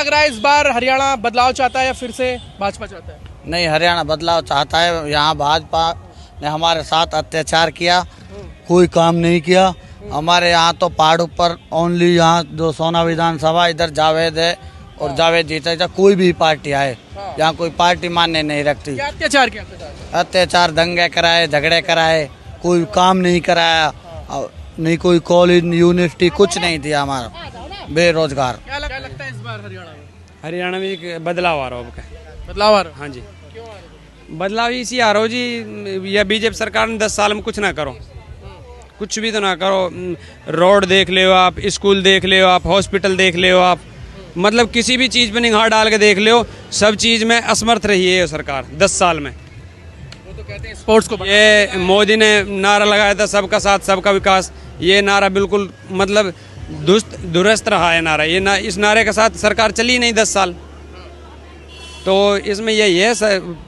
लग रहा है इस बार हरियाणा बदलाव चाहता है या फिर से भाजपा चाहता है? नहीं, हरियाणा बदलाव चाहता है। यहाँ भाजपा ने हमारे साथ अत्याचार किया, कोई काम नहीं किया। हमारे यहाँ तो पहाड़ों पर ओनली यहाँ जो सोना विधानसभा इधर जावेद है और जावेद जीता था। कोई भी पार्टी आए यहाँ कोई पार्टी मानने नहीं रखती। क्या अत्याचार किया? अत्याचार, दंगे कराए, झगड़े कराए, कोई काम नहीं कराया, नहीं कोई कॉलेज यूनिवर्सिटी कुछ नहीं दिया। हमारा बेरोजगार। क्या लगता है इस बार हरियाणा में? हरियाणा में एक बदलाव आ रहा हो। बदलाव आ रहा है? हाँ जी, क्यों आ रहा है? बदलाव इसी आ रहा हो जी। या बीजेपी सरकार ने 10 साल में कुछ ना करो, कुछ भी तो ना करो। रोड देख ले हो आप, स्कूल देख ले हो आप, हॉस्पिटल देख ले हो आप, मतलब किसी भी चीज़ पे निगाह डाल के देख ले हो, सब चीज़ में असमर्थ रही है ये सरकार 10 साल में। वो तो कहते हैं स्पोर्ट्स को ये मोदी ने नारा लगाया था सबका साथ सबका विकास, ये नारा बिल्कुल मतलब दुरुस्त रहा है नारा। इस नारे के साथ सरकार चली नहीं 10 साल। तो इसमें यही है,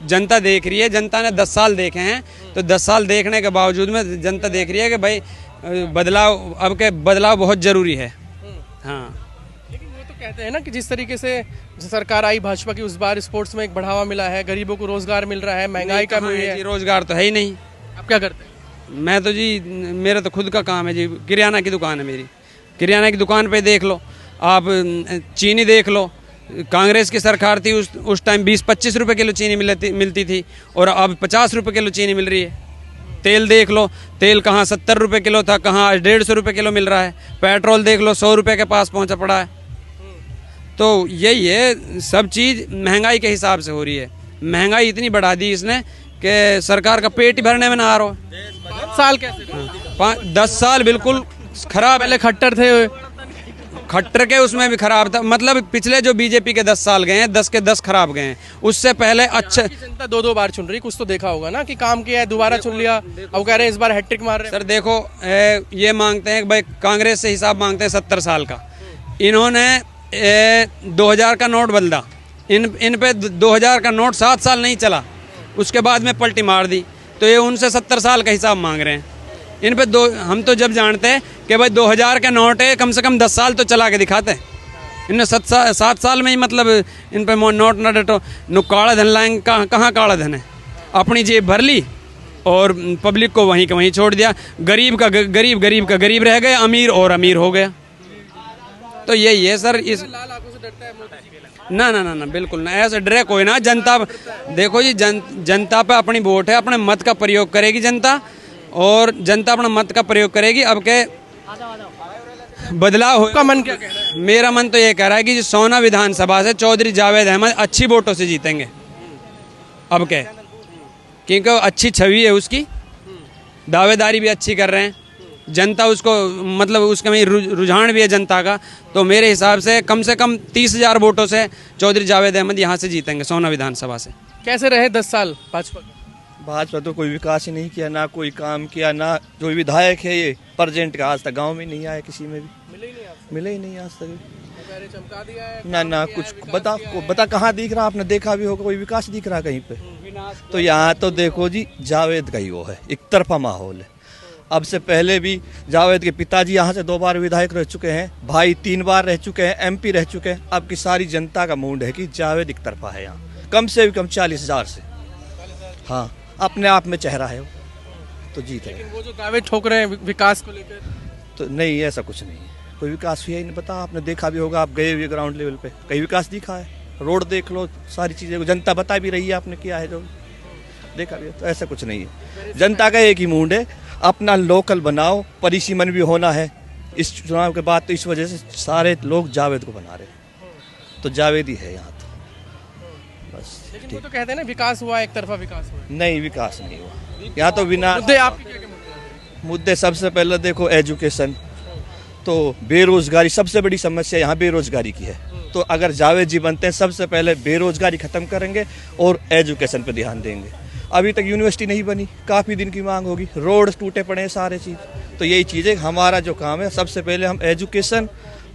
जनता देख रही है। जनता ने 10 साल देखे हैं, तो 10 साल देखने के बावजूद में जनता देख रही है कि भाई बदलाव बहुत ज़रूरी है। हाँ, लेकिन वो तो कहते हैं ना कि जिस तरीके से सरकार आई भाजपा की, उस बार स्पोर्ट्स में एक बढ़ावा मिला है, गरीबों को रोजगार मिल रहा है, महंगाई कम हुई है। रोजगार तो है ही नहीं। आप क्या करते हैं? मैं तो जी, मेरा तो खुद का काम है जी, किराना की दुकान है मेरी। किराना की दुकान पे देख लो आप, चीनी देख लो। कांग्रेस की सरकार थी उस टाइम 20-25 रुपये किलो चीनी मिलती थी, और अब 50 रुपये किलो चीनी मिल रही है। तेल देख लो, तेल कहाँ 70 रुपये किलो था, कहाँ 150 रुपये किलो मिल रहा है। पेट्रोल देख लो 100 रुपये के पास पहुँचा पड़ा है। तो यही है, सब चीज़ महंगाई के हिसाब से हो रही है। महंगाई इतनी बढ़ा दी इसने कि सरकार का पेट ही भरने में ना आ रहा हो। 10 साल कैसे? 10 साल बिल्कुल खराब। पहले खट्टर थे, खट्टर के उसमें भी खराब था। मतलब पिछले जो बीजेपी के 10 साल गए हैं, 10 के 10 खराब गए हैं। उससे पहले अच्छा, जनता 2-2 बार चुन रही, कुछ तो देखा होगा ना कि काम किया है, दोबारा चुन लिया। अब कह रहे हैं इस बार हैट्रिक मार रहे हैं। सर देखो, ये मांगते हैं कि भाई कांग्रेस से हिसाब मांगते हैं 70 साल का। इन्होंने 2000 का नोट बदला, इन पे 2000 का नोट 7 साल नहीं चला, उसके बाद में पलटी मार दी। तो ये उनसे 70 साल का हिसाब मांग रहे हैं। इन पे हम तो जब जानते हैं कि भाई 2000 का नोट है, कम से कम 10 साल तो चला के दिखाते हैं। इनने 7 साल में ही मतलब इन पे नोट न डटो नु काला धन लाएंगे। कहाँ काला धन है? अपनी जेब भर ली और पब्लिक को वहीं का वहीं छोड़ दिया। गरीब का गरीब रह गया, अमीर और अमीर हो गया। तो यही है सर। इस लाल आंखों से डरता है मोदी जी? ना बिल्कुल ना, ऐसे डरे कोई ना। जनता देखो जी, जनता पे अपनी वोट है, अपने मत का प्रयोग करेगी जनता, और जनता अपना मत का प्रयोग करेगी। अब के बदलाव आपका मन क्या कह रहा है? मेरा मन तो ये कह रहा है कि सोना विधानसभा से चौधरी जावेद अहमद अच्छी वोटों से जीतेंगे। अब के, क्योंकि अच्छी छवि है उसकी, दावेदारी भी अच्छी कर रहे हैं, जनता उसको मतलब उसके में रुझान भी है जनता का। तो मेरे हिसाब से कम 30,000 वोटों से चौधरी जावेद अहमद यहाँ से जीतेंगे सोना विधानसभा से। कैसे रहे 10 साल भाजपा? भाजपा तो कोई विकास ही नहीं किया, ना कोई काम किया, ना जो विधायक है ये प्रेजेंट का आज तक गांव में नहीं आया, किसी में भी मिले ही नहीं आज तक। चमका दिया है, ना कुछ बता कहाँ दिख रहा? आपने देखा भी होगा, कोई विकास दिख रहा कहीं पे? तो यहाँ तो देखो जी, जावेद का ही वो है, एक तरफा माहौल है। अब से पहले भी जावेद के पिताजी यहाँ से 2 बार विधायक रह चुके हैं, भाई 3 बार रह चुके हैं, MP रह चुके हैं। अब की सारी जनता का मूड है कि जावेद एक तरफा है यहाँ, कम से कम 40,000 से। हाँ, अपने आप में चेहरा है वो, तो जीत रहे। वो जो दावे ठोक रहे हैं विकास को लेकर, तो नहीं, ऐसा कुछ नहीं है, कोई विकास हुआ ही नहीं। पता, आपने देखा भी होगा, आप गए हुए ग्राउंड लेवल पे, कहीं विकास दिखा है? रोड देख लो, सारी चीज़ें जनता बता भी रही है आपने किया है, जो देखा भी है। तो ऐसा कुछ नहीं है। जनता का एक ही मूड है, अपना लोकल बनाओ, परिसीमन भी होना है इस चुनाव के बाद। तो इस वजह से सारे लोग जावेद को बना रहे हैं, तो जावेद ही है यहाँ तो बस। लेकिन वो तो कहते हैं ना विकास हुआ, एक तरफा विकास हुआ। नहीं, विकास नहीं हुआ यहाँ तो। बिना मुद्दे आपके क्या मुद्दे? मुद्दे सबसे पहले देखो एजुकेशन, तो बेरोजगारी सबसे बड़ी समस्या यहाँ बेरोजगारी की है। तो अगर जावेद जी बनते हैं, सबसे पहले बेरोजगारी खत्म करेंगे और एजुकेशन पे ध्यान देंगे। अभी तक यूनिवर्सिटी नहीं बनी, काफ़ी दिन की मांग होगी, रोड टूटे पड़े हैं सारे चीज़। तो यही चीज़ें हमारा जो काम है, सबसे पहले हम एजुकेशन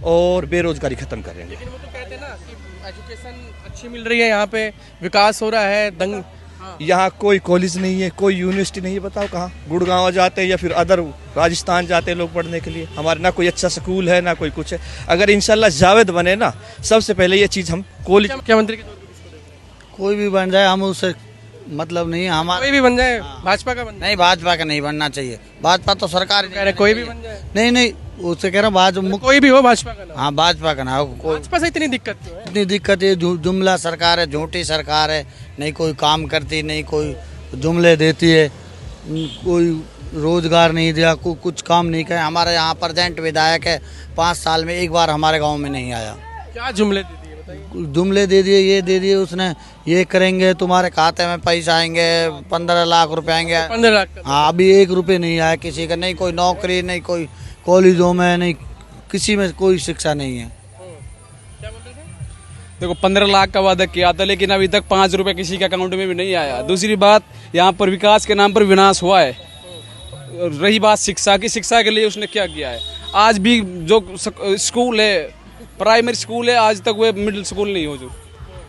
और बेरोजगारी खत्म करेंगे। लेकिन वो तो कहते हैं ना कि एजुकेशन अच्छी मिल रही है, यहाँ पे विकास हो रहा है, यहाँ कोई कॉलेज नहीं है, कोई यूनिवर्सिटी नहीं है। बताओ कहाँ गुड़गांव जाते हैं या फिर अदर राजस्थान जाते हैं लोग पढ़ने के लिए। हमारे ना कोई अच्छा स्कूल है ना कोई कुछ है। अगर इंशाल्लाह जावेद बने ना, सबसे पहले ये चीज़ हम कॉलेज मुख्यमंत्री के तौर पे किसको देखें? कोई भी बन जाए हम उससे मतलब नहीं है हमारा। कोई भी बन जाए, भाजपा का बन जाए। नहीं, भाजपा का नहीं बनना चाहिए। भाजपा तो सरकार कह रहे कोई भी बन जाए, नहीं नहीं, उससे कह रहा हूँ भाजपा। कोई भी हो भाजपा का ना हो। हाँ, भाजपा का ना हो। कोई भाजपा से इतनी दिक्कत क्यों है? इतनी दिक्कत है, जुमला सरकार है, झूठी सरकार है, नहीं कोई काम करती, नहीं कोई जुमले देती है, कोई रोजगार नहीं दिया, कुछ काम नहीं किया। हमारे यहाँ प्रेजेंट विधायक है, 5 साल में एक बार हमारे गांव में नहीं आया। क्या जुमले दे दिए बताइए? जुमले दे दिए, ये दे दिए उसने, ये करेंगे, तुम्हारे खाते में पैसा आएंगे, 15 लाख रुपए आएंगे। 15 लाख का। हाँ, अभी 1 रुपये नहीं आया किसी का, नहीं कोई नौकरी, नहीं कोई कॉलेजों में, नहीं किसी में कोई शिक्षा नहीं है। क्या बोल रहे थे? देखो 15 लाख का वादा किया था, लेकिन अभी तक 5 रुपए किसी के अकाउंट में भी नहीं आया। दूसरी बात, यहाँ पर विकास के नाम पर विनाश हुआ है। रही बात शिक्षा की, शिक्षा के लिए उसने क्या किया है? आज भी जो स्कूल है, प्राइमरी स्कूल है, आज तक वो मिडिल स्कूल नहीं हो जो।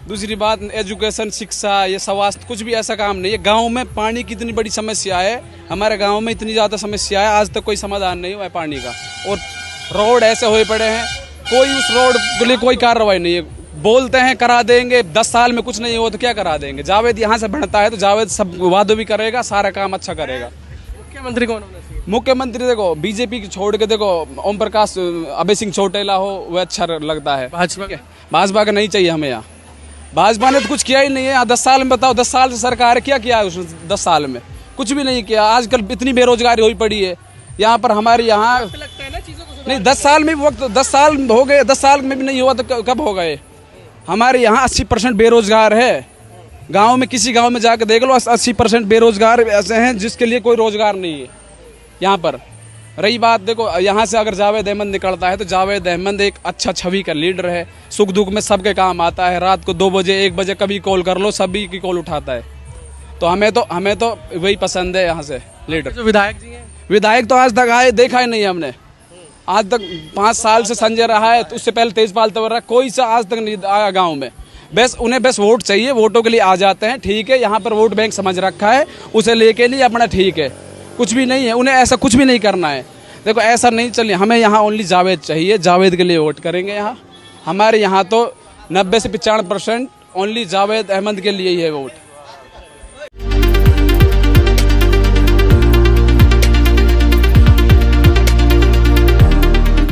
दूसरी बात, एजुकेशन, शिक्षा, ये स्वास्थ्य, कुछ भी ऐसा काम नहीं है। गांव में पानी की इतनी बड़ी समस्या है, हमारे गांव में इतनी ज़्यादा समस्या है, आज तक कोई समाधान नहीं हुआ है पानी का। और रोड ऐसे हुए पड़े हैं, कोई उस रोड के लिए कोई कार्रवाई नहीं है। बोलते हैं करा देंगे, 10 साल में कुछ नहीं हुआ तो क्या करा देंगे? जावेद यहाँ से बढ़ता है तो जावेद सब वादे भी करेगा, सारा काम अच्छा करेगा। मुख्यमंत्री कौन होना चाहिए? मुख्यमंत्री देखो बीजेपी की छोड़ के देखो, ओम प्रकाश, अभय सिंह चौटेला हो, वह अच्छा लगता है। भाजपा के? भाजपा का नहीं चाहिए हमें यहाँ। भाजपा ने तो कुछ किया ही नहीं है यहाँ 10 साल में। बताओ 10 साल से सरकार क्या किया है उसने? 10 साल में कुछ भी नहीं किया। आजकल इतनी बेरोजगारी हुई पड़ी है यहाँ पर, हमारे यहाँ लगता है ना चीजों को नहीं। 10 साल में वक्त, 10 साल हो गए, 10 साल में भी नहीं हुआ तो कब हो गए? हमारे यहाँ 80% बेरोजगार है। गांव में किसी गांव में जाकर देख लो, 80% बेरोजगार ऐसे हैं जिसके लिए कोई रोजगार नहीं है यहाँ पर। रही बात, देखो यहाँ से अगर जावेद अहमद निकलता है तो जावेद अहमद एक अच्छा छवि का लीडर है, सुख दुख में सबके काम आता है। रात को 2 बजे 1 बजे कभी कॉल कर लो, सभी की कॉल उठाता है। तो हमें तो वही पसंद है यहाँ से लीडर। जो विधायक जी हैं, विधायक तो आज तक आए देखा ही नहीं हमने। आज तक 5 साल से संजय रहा है, तो उससे पहले तेजपाल तंवर रहा, कोई सा आज तक नहीं आया गाँव में। उन्हें बस वोट चाहिए, वोटों के लिए आ जाते हैं, ठीक है। यहाँ पर वोट बैंक समझ रखा है, उसे लेके लिए अपना ठीक है, कुछ भी नहीं है। उन्हें ऐसा कुछ भी नहीं करना है। देखो ऐसा नहीं चलिए, हमें यहाँ ओनली जावेद चाहिए, जावेद के लिए वोट करेंगे यहाँ। हमारे यहाँ तो 90 से 95% ओनली जावेद अहमद के लिए ही है वोट।